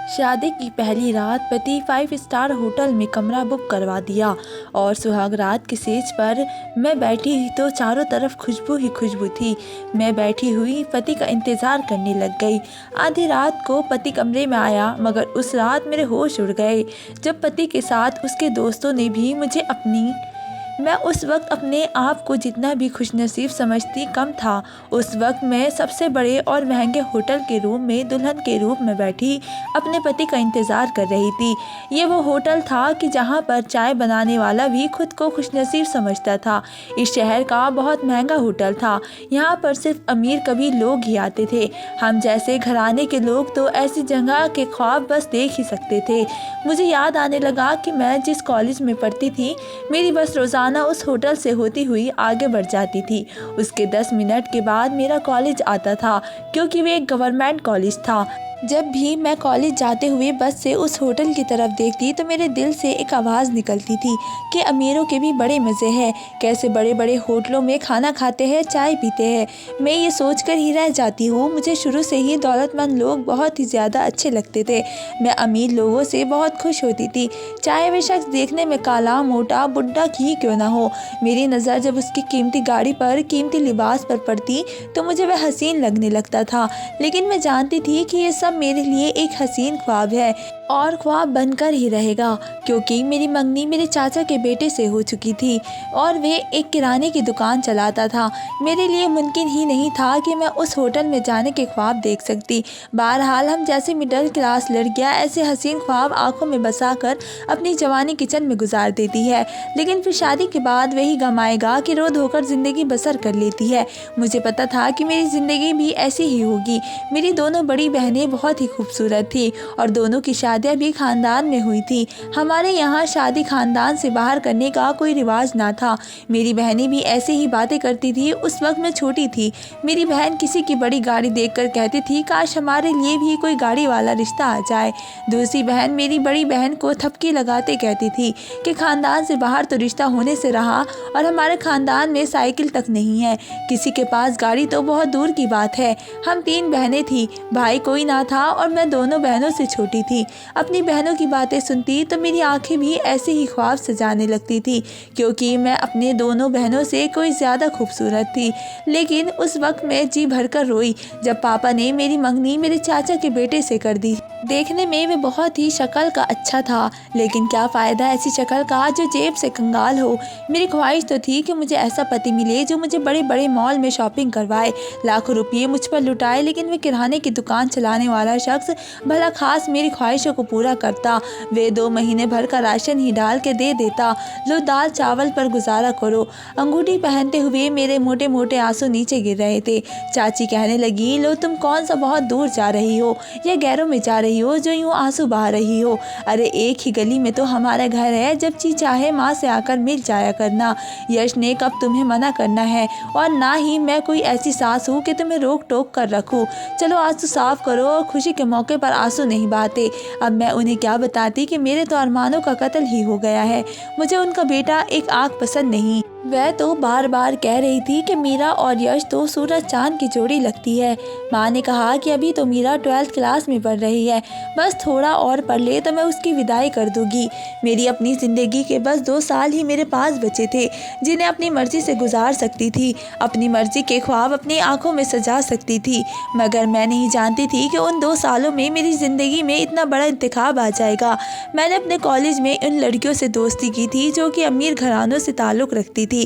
शादी की पहली रात पति 5 स्टार होटल में कमरा बुक करवा दिया और सुहाग रात के सेज पर मैं बैठी तो चारों तरफ खुशबू ही खुशबू थी। मैं बैठी हुई पति का इंतज़ार करने लग गई। आधी रात को पति कमरे में आया, मगर उस रात मेरे होश उड़ गए जब पति के साथ उसके दोस्तों ने भी मुझे मैं उस वक्त अपने आप को जितना भी खुशनसीब समझती कम था। उस वक्त मैं सबसे बड़े और महंगे होटल के रूम में दुल्हन के रूप में बैठी अपने पति का इंतज़ार कर रही थी। ये वो होटल था कि जहाँ पर चाय बनाने वाला भी खुद को खुशनसीब समझता था। इस शहर का बहुत महंगा होटल था। यहाँ पर सिर्फ अमीर कभी लोग ही आते थे। हम जैसे घराने के लोग तो ऐसी जगह के ख्वाब बस देख ही सकते थे। मुझे याद आने लगा कि मैं जिस कॉलेज में पढ़ती थी, मेरी बस रोज़ाना उस होटल से होती हुई आगे बढ़ जाती थी। उसके 10 मिनट के बाद मेरा कॉलेज आता था, क्योंकि वे एक गवर्नमेंट कॉलेज था। जब भी मैं कॉलेज जाते हुए बस से उस होटल की तरफ देखती तो मेरे दिल से एक आवाज़ निकलती थी कि अमीरों के भी बड़े मज़े हैं, कैसे बड़े बड़े होटलों में खाना खाते हैं, चाय पीते हैं। मैं ये सोचकर ही रह जाती हूँ। मुझे शुरू से ही दौलतमंद लोग बहुत ही ज़्यादा अच्छे लगते थे। मैं अमीर लोगों से बहुत खुश होती थी, चाहे वे शख्स देखने में काला मोटा बुढ़ा ही क्यों ना हो। मेरी नज़र जब उसकी कीमती गाड़ी पर, कीमती लिबास पर पड़ती तो मुझे वह हसीन लगने लगता था। लेकिन मैं जानती थी कि ये मेरे लिए एक हसीन ख्वाब है और ख्वाब बनकर ही रहेगा, क्योंकि मेरी मंगनी मेरे चाचा के बेटे से हो चुकी थी और वे एक किराने की दुकान चलाता था। मेरे लिए मुमकिन ही नहीं था कि मैं उस होटल में जाने के ख्वाब देख सकती। बहरहाल हम जैसे मिडिल क्लास लड़कियां ऐसे हसीन ख्वाब आंखों में बसाकर अपनी जवानी किचन में गुजार देती है, लेकिन फिर शादी के बाद वही गम आएगा कि रो धोकर ज़िंदगी बसर कर लेती है। मुझे पता था कि मेरी ज़िंदगी भी ऐसी ही होगी। मेरी दोनों बड़ी बहनें बहुत ही खूबसूरत थी और दोनों की शादियाँ भी खानदान में हुई थी। हमारे यहाँ शादी खानदान से बाहर करने का कोई रिवाज ना था। मेरी बहनें भी ऐसे ही बातें करती थी। उस वक्त मैं छोटी थी। मेरी बहन किसी की बड़ी गाड़ी देखकर कहती थी, काश हमारे लिए भी कोई गाड़ी वाला रिश्ता आ जाए। दूसरी बहन मेरी बड़ी बहन को थपकी लगाते कहती थी कि खानदान से बाहर तो रिश्ता होने से रहा और हमारे खानदान में साइकिल तक नहीं है, किसी के पास गाड़ी तो बहुत दूर की बात है। हम 3 बहनें थी, भाई कोई ना था और मैं दोनों बहनों से छोटी थी। अपनी बहनों की बातें सुनती तो मेरी आंखें भी ऐसे ही ख्वाब सजाने लगती थी, क्योंकि मैं अपने दोनों बहनों से कोई ज़्यादा खूबसूरत थी। लेकिन उस वक्त मैं जी भरकर रोई जब पापा ने मेरी मंगनी मेरे चाचा के बेटे से कर दी। देखने में वे बहुत ही शक्ल का अच्छा था, लेकिन क्या फ़ायदा ऐसी शक्ल का जो जेब से कंगाल हो। मेरी ख्वाहिश तो थी कि मुझे ऐसा पति मिले जो मुझे बड़े बड़े मॉल में शॉपिंग करवाए, लाखों रुपये मुझ पर लुटाए, लेकिन वे किराने की दुकान चलाने वाला शख्स भला खास मेरी ख्वाहिशों को पूरा करता। वे 2 महीने भर का राशन ही डाल के दे देता, लो दाल चावल पर गुजारा करो। अंगूठी पहनते हुए मेरे मोटे मोटे आंसू नीचे गिर रहे थे। चाची कहने लगी, लो तुम कौन सा बहुत दूर जा रही हो या गैरों में जा रही हो जो यूँ आंसू बहा रही हो। अरे एक ही गली में तो हमारा घर है, जब जी चाहे माँ से आकर मिल जाया करना। यश ने कब तुम्हें मना करना है, और ना ही मैं कोई ऐसी सास हूँ कि तुम्हें रोक टोक कर रखूँ। चलो आंसू साफ करो और खुशी के मौके पर आंसू नहीं बहाते। अब मैं उन्हें क्या बताती कि मेरे तो अरमानों का कत्ल ही हो गया है। मुझे उनका बेटा एक आँख पसंद नहीं। वह तो बार बार कह रही थी कि मीरा और यश तो सूरज चांद की जोड़ी लगती है। माँ ने कहा कि अभी तो मीरा 12th क्लास में पढ़ रही है, बस थोड़ा और पढ़ ले तो मैं उसकी विदाई कर दूंगी। मेरी अपनी ज़िंदगी के बस 2 साल ही मेरे पास बचे थे, जिन्हें अपनी मर्ज़ी से गुजार सकती थी, अपनी मर्ज़ी के ख्वाब अपनी आंखों में सजा सकती थी। मगर मैं नहीं जानती थी कि उन 2 सालों में मेरी ज़िंदगी में इतना बड़ा इंतखाब आ जाएगा। मैंने अपने कॉलेज में उन लड़कियों से दोस्ती की थी जो कि अमीर घरानों से ताल्लुक़ रखती थी।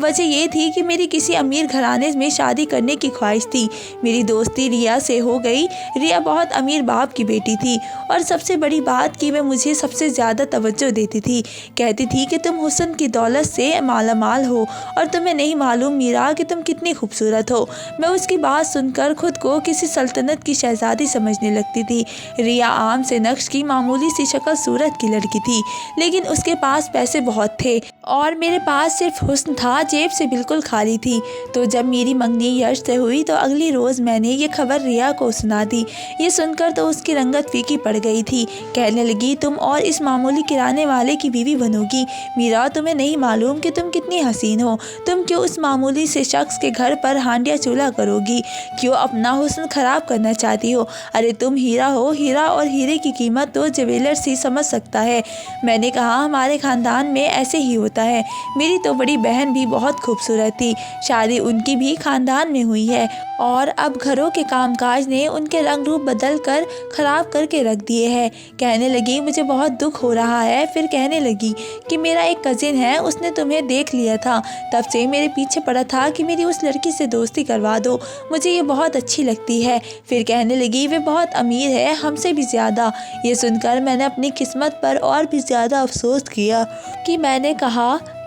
वजह ये थी कि मेरी किसी अमीर घराने में शादी करने की ख्वाहिश थी। मेरी दोस्ती रिया से हो गई। रिया बहुत अमीर बाप की बेटी थी और सबसे बड़ी बात कि वह मुझे सबसे ज़्यादा तवज्जो देती थी। कहती थी कि तुम हुस्न की दौलत से मालामाल हो और तुम्हें नहीं मालूम मीरा कि तुम कितनी खूबसूरत हो। मैं उसकी बात सुनकर खुद को किसी सल्तनत की शहजादी समझने लगती थी। रिया आम से नक्श की मामूली सी शक्ल सूरत की लड़की थी, लेकिन उसके पास पैसे बहुत थे। और मेरे पास सिर्फ हुस्न था, जेब से बिल्कुल खाली थी। तो जब मेरी मंगनी यश से हुई तो अगली रोज़ मैंने ये खबर रिया को सुना दी। ये सुनकर तो उसकी रंगत फीकी पड़ गई थी। कहने लगी, तुम और इस मामूली किराने वाले की बीवी बनोगी। मीरा, तुम्हें नहीं मालूम कि तुम कितनी हसीन हो। तुम क्यों उस मामूली से शख्स के घर पर हांडिया चूल्हा करोगी? क्यों अपना हुस्न खराब करना चाहती हो? अरे तुम हीरा हो, हीरा, और हीरे की कीमत तो ज्वेलर्स ही समझ सकता है। मैंने कहा, हमारे ख़ानदान में ऐसे ही होता है। मेरी तो बड़ी बहन भी बहुत खूबसूरत थी, शादी उनकी भी खानदान में हुई है, और अब घरों के कामकाज ने उनके रंग रूप बदल कर ख़राब करके रख दिए हैं। कहने लगी, मुझे बहुत दुख हो रहा है। फिर कहने लगी कि मेरा एक कज़िन है, उसने तुम्हें देख लिया था, तब से मेरे पीछे पड़ा था कि मेरी उस लड़की से दोस्ती करवा दो, मुझे ये बहुत अच्छी लगती है। फिर कहने लगी, वे बहुत अमीर है, हमसे भी ज़्यादा। ये सुनकर मैंने अपनी किस्मत पर और भी ज़्यादा अफसोस किया कि मैंने कहा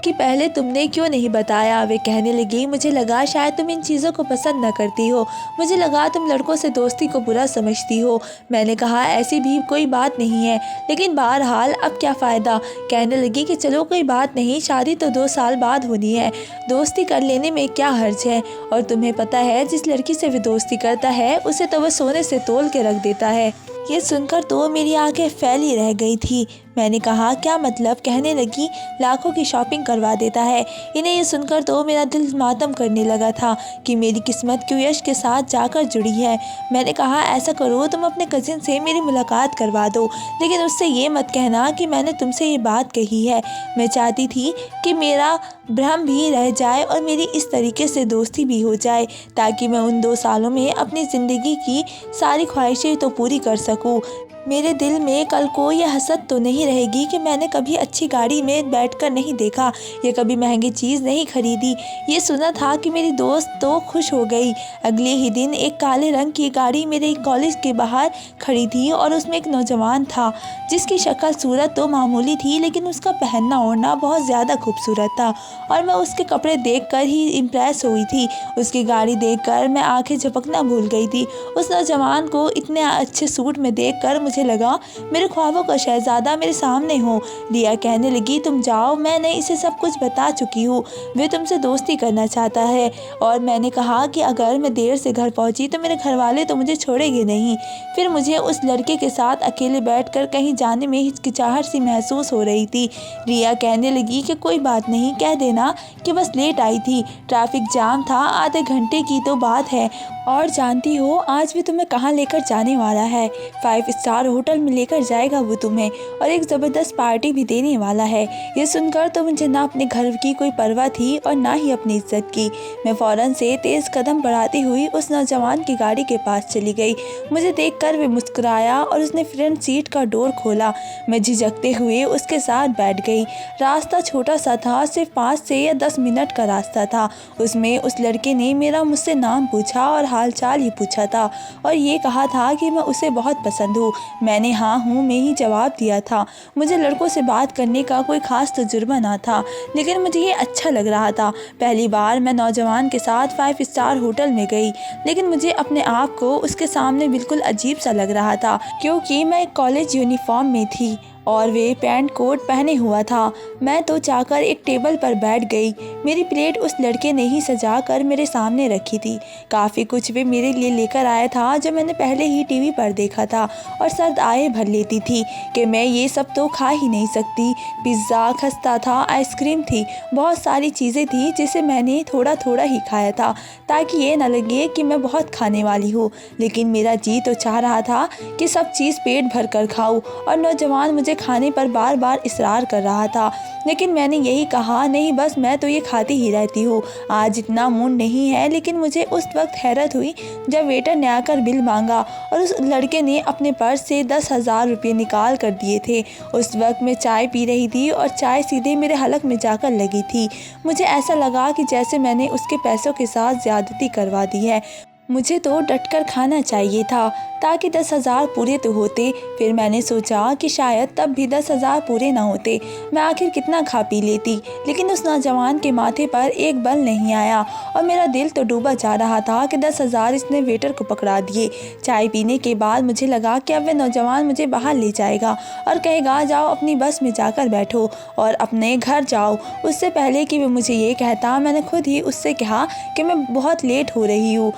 कि पहले तुमने क्यों नहीं बताया। वे कहने लगी, मुझे लगा शायद तुम इन चीज़ों को पसंद न करती हो, मुझे लगा तुम लड़कों से दोस्ती को बुरा समझती हो। मैंने कहा, ऐसी भी कोई बात नहीं है, लेकिन बहरहाल अब क्या फ़ायदा। कहने लगी कि चलो कोई बात नहीं, शादी तो 2 साल बाद होनी है, दोस्ती कर लेने में क्या हर्ज है। और तुम्हें पता है, जिस लड़की से वे दोस्ती करता है उसे तो वह सोने से तोल के रख देता है। ये सुनकर तो मेरी आंखें फैली रह गई थी। मैंने कहा, क्या मतलब? कहने लगी, लाखों की शॉपिंग करवा देता है। इन्हें ये सुनकर तो मेरा दिल मातम करने लगा था कि मेरी किस्मत क्यों यश के साथ जाकर जुड़ी है। मैंने कहा, ऐसा करो, तुम अपने कज़िन से मेरी मुलाकात करवा दो, लेकिन उससे ये मत कहना कि मैंने तुमसे ये बात कही है। मैं चाहती थी कि मेरा भ्रम भी रह जाए और मेरी इस तरीके से दोस्ती भी हो जाए, ताकि मैं उन 2 सालों में अपनी ज़िंदगी की सारी ख्वाहिशें तो पूरी कर सकूं। मेरे दिल में कल को यह हसद तो नहीं रहेगी कि मैंने कभी अच्छी गाड़ी में बैठकर नहीं देखा, ये कभी महंगी चीज़ नहीं खरीदी। ये सुना था कि मेरी दोस्त तो खुश हो गई। अगले ही दिन एक काले रंग की गाड़ी मेरे कॉलेज के बाहर खड़ी थी और उसमें एक नौजवान था, जिसकी शक्ल सूरत तो मामूली थी, लेकिन उसका पहनना ओढ़ना बहुत ज़्यादा खूबसूरत था, और मैं उसके कपड़े देखकर ही इम्प्रेस हुई थी। उसकी गाड़ी देखकर मैं आंखें झपकना भूल गई थी। उस नौजवान को इतने अच्छे सूट में देखकर मुझे लगा मेरे ख्वाबों का शहजादा मेरे सामने हो। रिया कहने लगी, तुम जाओ, मैंने इसे सब कुछ बता चुकी हूँ, वे तुमसे दोस्ती करना चाहता है। और मैंने कहा कि अगर मैं देर से घर पहुँची तो मेरे घर वाले तो मुझे छोड़ेंगे नहीं। फिर मुझे उस लड़के के साथ अकेले बैठकर कहीं जाने में हिचकिचाहट सी महसूस हो रही थी। रिया कहने लगी कि कोई बात नहीं, कह देना कि बस लेट आई थी, ट्रैफिक जाम था, आधे घंटे की तो बात है। और जानती हो आज भी तुम्हें कहाँ लेकर जाने वाला है? 5 स्टार होटल में लेकर जाएगा वो तुम्हें, और एक ज़बरदस्त पार्टी भी देने वाला है। ये सुनकर तो मुझे ना अपने घर की कोई परवाह थी और ना ही अपनी इज्जत की। मैं फ़ौरन से तेज़ कदम बढ़ाती हुई उस नौजवान की गाड़ी के पास चली गई। मुझे देखकर वे मुस्कुराया और उसने फ्रंट सीट का डोर खोला। मैं झिझकते हुए उसके साथ बैठ गई। रास्ता छोटा सा था, सिर्फ 5 से या 10 मिनट का रास्ता था। उसमें उस लड़के ने मेरा मुझसे नाम पूछा और हालचाल ही पूछा था, और ये कहा था कि मैं उसे बहुत पसंद हूँ। मैंने हाँ हूँ में ही जवाब दिया था। मुझे लड़कों से बात करने का कोई ख़ास तजुर्बा ना था, लेकिन मुझे ये अच्छा लग रहा था। पहली बार मैं नौजवान के साथ 5 स्टार होटल में गई, लेकिन मुझे अपने आप को उसके सामने बिल्कुल अजीब सा लग रहा था, क्योंकि मैं एक कॉलेज यूनिफॉर्म में थी और वे पैंट कोट पहने हुआ था। मैं तो जाकर एक टेबल पर बैठ गई। मेरी प्लेट उस लड़के ने ही सजा कर मेरे सामने रखी थी। काफ़ी कुछ वे मेरे लिए लेकर आया था जो मैंने पहले ही टीवी पर देखा था, और सर्द आए भर लेती थी कि मैं ये सब तो खा ही नहीं सकती। पिज़्ज़ा खस्ता था, आइसक्रीम थी, बहुत सारी चीज़ें थी जिसे मैंने थोड़ा थोड़ा ही खाया था, ताकि ये न लगे कि मैं बहुत खाने वाली हूँ। लेकिन मेरा जी तो चाह रहा था कि सब चीज़ पेट भर कर खाऊँ, और नौजवान मुझे खाने पर बार बार इसरार कर रहा था। लेकिन मैंने यही कहा, नहीं बस मैं तो ये खाती ही रहती हूँ, आज इतना मूड नहीं है। लेकिन मुझे उस वक्त हैरत हुई जब वेटर ने आकर बिल मांगा, और उस लड़के ने अपने पर्स से 10,000 रुपये निकाल कर दिए थे। उस वक्त मैं चाय पी रही थी और चाय सीधे मेरे हलक में जाकर लगी थी। मुझे ऐसा लगा कि जैसे मैंने उसके पैसों के साथ ज़्यादती करवा दी है। मुझे तो डटकर खाना चाहिए था ताकि 10,000 पूरे तो होते। फिर मैंने सोचा कि शायद तब भी 10,000 पूरे ना होते। मैं आखिर कितना खा पी लेती, लेकिन उस नौजवान के माथे पर एक बल नहीं आया और मेरा दिल तो डूबा जा रहा था कि 10,000 इसने वेटर को पकड़ा दिए। चाय पीने के बाद मुझे लगा कि अब वह नौजवान मुझे बाहर ले जाएगा और कहेगा जाओ अपनी बस में जाकर बैठो और अपने घर जाओ। उससे पहले कि वह मुझे ये कहता, मैंने खुद ही उससे कहा कि मैं बहुत लेट हो रही हूँ,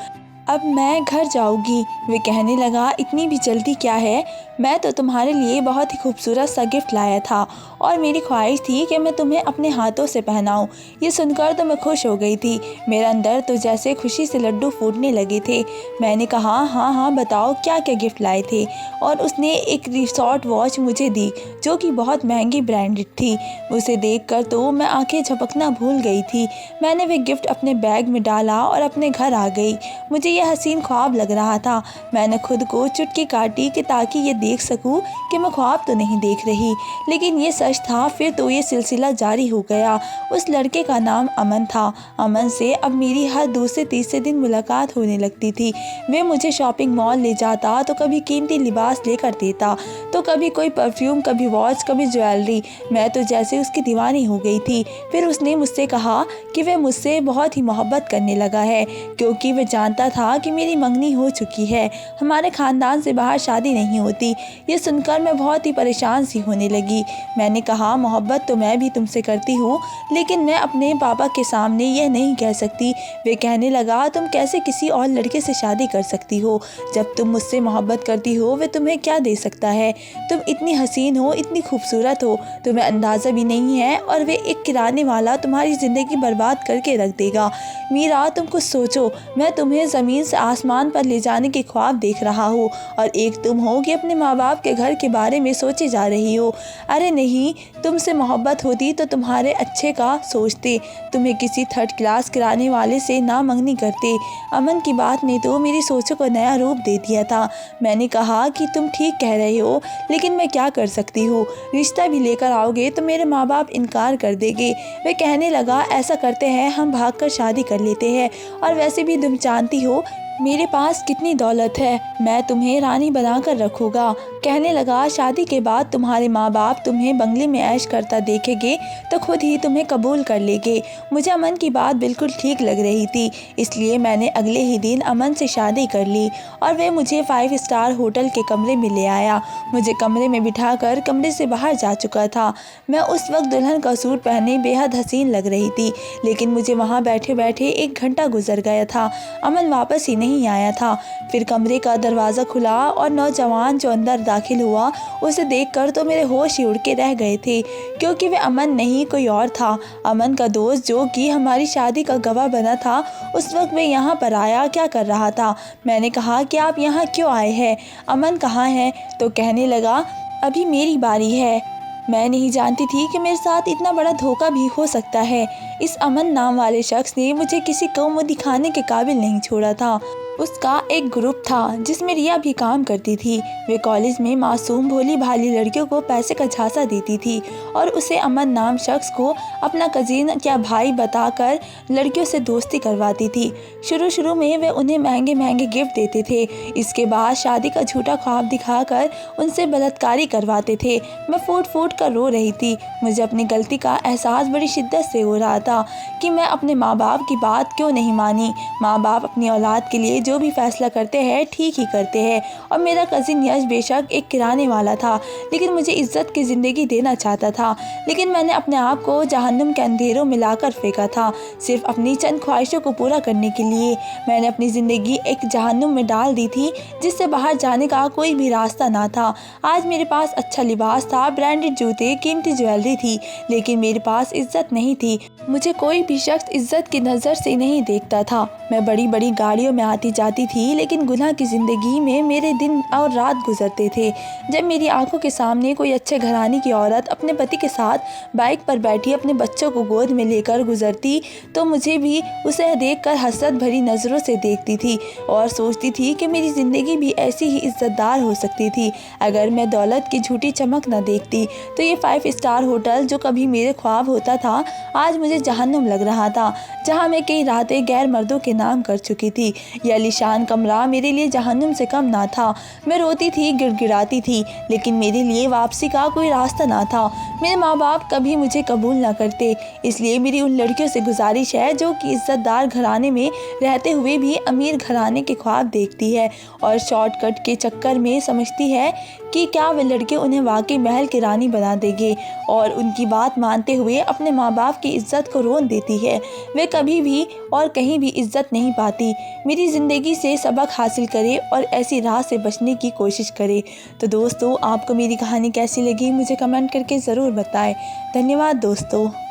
अब मैं घर जाऊंगी। वे कहने लगा, इतनी भी जल्दी क्या है, मैं तो तुम्हारे लिए बहुत ही खूबसूरत सा गिफ्ट लाया था और मेरी ख्वाहिश थी कि मैं तुम्हें अपने हाथों से पहनाऊं। ये सुनकर तो मैं खुश हो गई थी। मेरा अंदर तो जैसे खुशी से लड्डू फूटने लगे थे। मैंने कहा, हाँ हाँ बताओ क्या क्या गिफ्ट लाए थे। और उसने एक रिसॉर्ट वॉच मुझे दी जो कि बहुत महंगी ब्रांडेड थी। उसे देखकर तो मैं आंखें झपकना भूल गई थी। मैंने वह गिफ्ट अपने बैग में डाला और अपने घर आ गई। मुझे यह हसीन ख्वाब लग रहा था। मैंने खुद को चुटकी काटी कि ताकि ये देख सकूं कि मैं ख्वाब तो नहीं देख रही, लेकिन ये सच था। फिर तो ये सिलसिला जारी हो गया। उस लड़के का नाम अमन था। अमन से अब मेरी हर दूसरे तीसरे दिन मुलाकात होने लगती थी। वे मुझे शॉपिंग मॉल ले जाता तो कभी कीमती लिबास लेकर देता, तो कभी कोई परफ्यूम, कभी वॉच, कभी ज्वेलरी। मैं तो जैसे उसकी दीवानी हो गई थी। फिर उसने मुझसे कहा कि वह मुझसे बहुत ही मोहब्बत करने लगा है, क्योंकि वह जानता था कि मेरी मंगनी हो चुकी है। हमारे ख़ानदान से बाहर शादी नहीं होती। ये सुनकर मैं बहुत ही परेशान सी होने लगी। मैंने कहा, मोहब्बत तो मैं भी तुमसे करती हूँ, लेकिन मैं अपने पापा के सामने यह नहीं कह सकती। वे कहने लगा, तुम कैसे किसी और लड़के से शादी कर सकती हो? जब तुम मुझसे मोहब्बत करती हो, वे तुम्हें क्या दे सकता है? तुम इतनी हसीन हो, इतनी खूबसूरत हो, तुम्हें अंदाज़ा भी नहीं है, और वे एक किराने वाला तुम्हारी ज़िंदगी बर्बाद करके रख देगा। मीरा, तुम कुछ सोचो। मैं तुम्हें ज़मीन से आसमान पर ले जाने के ख्वाब देख रहा हूँ और एक तुम हो कि अपने माँ बाप के घर के बारे में सोचे जा रही हो। अरे नहीं, तुमसे मोहब्बत होती तो तुम्हारे अच्छे का सोचते, तुम्हें किसी थर्ड क्लास किराने वाले से ना मंगनी करते। अमन की बात ने तो मेरी सोचों को नया रूप दे दिया था। मैंने कहा कि तुम ठीक कह रहे हो, लेकिन मैं क्या कर सकती हूँ? रिश्ता भी लेकर आओगे तो मेरे माँ बाप इनकार कर देंगे। वे कहने लगा, ऐसा करते हैं, हम भागकर शादी कर लेते हैं, और वैसे भी तुम जानती हो मेरे पास कितनी दौलत है, मैं तुम्हें रानी बनाकर रखूँगा। कहने लगा, शादी के बाद तुम्हारे माँ बाप तुम्हें बंगले में ऐश करता देखेंगे तो खुद ही तुम्हें कबूल कर लेंगे। मुझे अमन की बात बिल्कुल ठीक लग रही थी, इसलिए मैंने अगले ही दिन अमन से शादी कर ली और वह मुझे 5 स्टार होटल के कमरे में ले आया। मुझे कमरे में बिठाकर कमरे से बाहर जा चुका था। मैं उस वक्त दुल्हन का सूट पहने बेहद हसीन लग रही थी, लेकिन मुझे वहाँ बैठे बैठे 1 घंटा गुजर गया था। अमन वापस ही नहीं आया था। फिर कमरे का दरवाज़ा खुला और नौजवान जो अंदर दाखिल हुआ, उसे देखकर तो मेरे होश ही उड़ के रह गए थे, क्योंकि वह अमन नहीं कोई और था। अमन का दोस्त जो कि हमारी शादी का गवाह बना था। उस वक्त वह यहाँ पर आया क्या कर रहा था? मैंने कहा कि आप यहाँ क्यों आए हैं? अमन कहाँ है? तो कहने लगा, अभी मेरी बारी है। मैं नहीं जानती थी कि मेरे साथ इतना बड़ा धोखा भी हो सकता है। इस अमन नाम वाले शख्स ने मुझे किसी को दिखाने के काबिल नहीं छोड़ा था। उसका एक ग्रुप था जिसमें रिया भी काम करती थी। वे कॉलेज में मासूम भोली भाली लड़कियों को पैसे का झांसा देती थी और उसे अमन नाम शख्स को अपना कज़िन या भाई बताकर लड़कियों से दोस्ती करवाती थी। शुरू में वे उन्हें महंगे महंगे गिफ्ट देते थे। इसके बाद शादी का झूठा ख्वाब दिखाकर उनसे बलात्कारी करवाते थे। मैं फूट कर रो रही थी। मुझे अपनी गलती का एहसास बड़ी शिद्दत से हो रहा था कि मैं अपने माँ बाप की बात क्यों नहीं मानी। माँ बाप अपनी औलाद के लिए जो भी फैसला करते हैं ठीक ही करते हैं, और मेरा कज़िन यश बेशक एक किराने वाला था, लेकिन मुझे इज्जत की ज़िंदगी देना चाहता था। लेकिन मैंने अपने आप को जहन्नुम के अंधेरों में लाकर फेंका था, सिर्फ अपनी चंद ख्वाहिशों को पूरा करने के लिए। मैंने अपनी ज़िंदगी एक जहन्नुम में डाल दी थी जिससे बाहर जाने का कोई भी रास्ता ना था। आज मेरे पास अच्छा लिबास था, ब्रांडेड जूते, कीमती ज्वेलरी थी, लेकिन मेरे पास इज्जत नहीं थी। मुझे कोई भी शख्स इज्जत की नज़र से नहीं देखता था। मैं बड़ी बड़ी गाड़ियों में आती जाती थी, लेकिन गुनाह की ज़िंदगी में मेरे दिन और रात गुजरते थे। जब मेरी आंखों के सामने कोई अच्छे घराने की औरत अपने पति के साथ बाइक पर बैठी अपने बच्चों को गोद में लेकर गुजरती, तो मुझे भी उसे देखकर हसरत भरी नज़रों से देखती थी और सोचती थी कि मेरी ज़िंदगी भी ऐसी ही इज्जतदार हो सकती थी अगर मैं दौलत की झूठी चमक न देखती। तो ये 5 स्टार होटल जो कभी मेरे ख्वाब होता था, आज मुझे जहन्नुम लग रहा था, जहाँ मैं कई रातें गैर मर्दों के नाम कर चुकी थी। यह आलीशान कमरा मेरे लिए जहन्नुम से कम ना था। मैं रोती थी, गिड़गिड़ाती थी, लेकिन मेरे लिए वापसी का कोई रास्ता ना था। मेरे माँ बाप कभी मुझे कबूल ना करते, इसलिए मेरी उन लड़कियों से गुजारिश है जो कि इज्जतदार घराने में रहते हुए भी अमीर घराने के ख्वाब देखती है और शॉर्टकट के चक्कर में समझती है कि क्या वे लड़के उन्हें वाकई महल की रानी बना देंगे, और उनकी बात मानते हुए अपने माँ बाप की इज्जत को रोन देती है। वे कभी भी और कहीं भी इज्जत नहीं पाती। मेरी ज़िंदगी से सबक हासिल करे और ऐसी राह से बचने की कोशिश करे। तो दोस्तों, आपको मेरी कहानी कैसी लगी मुझे कमेंट करके ज़रूर बताएं। धन्यवाद दोस्तों।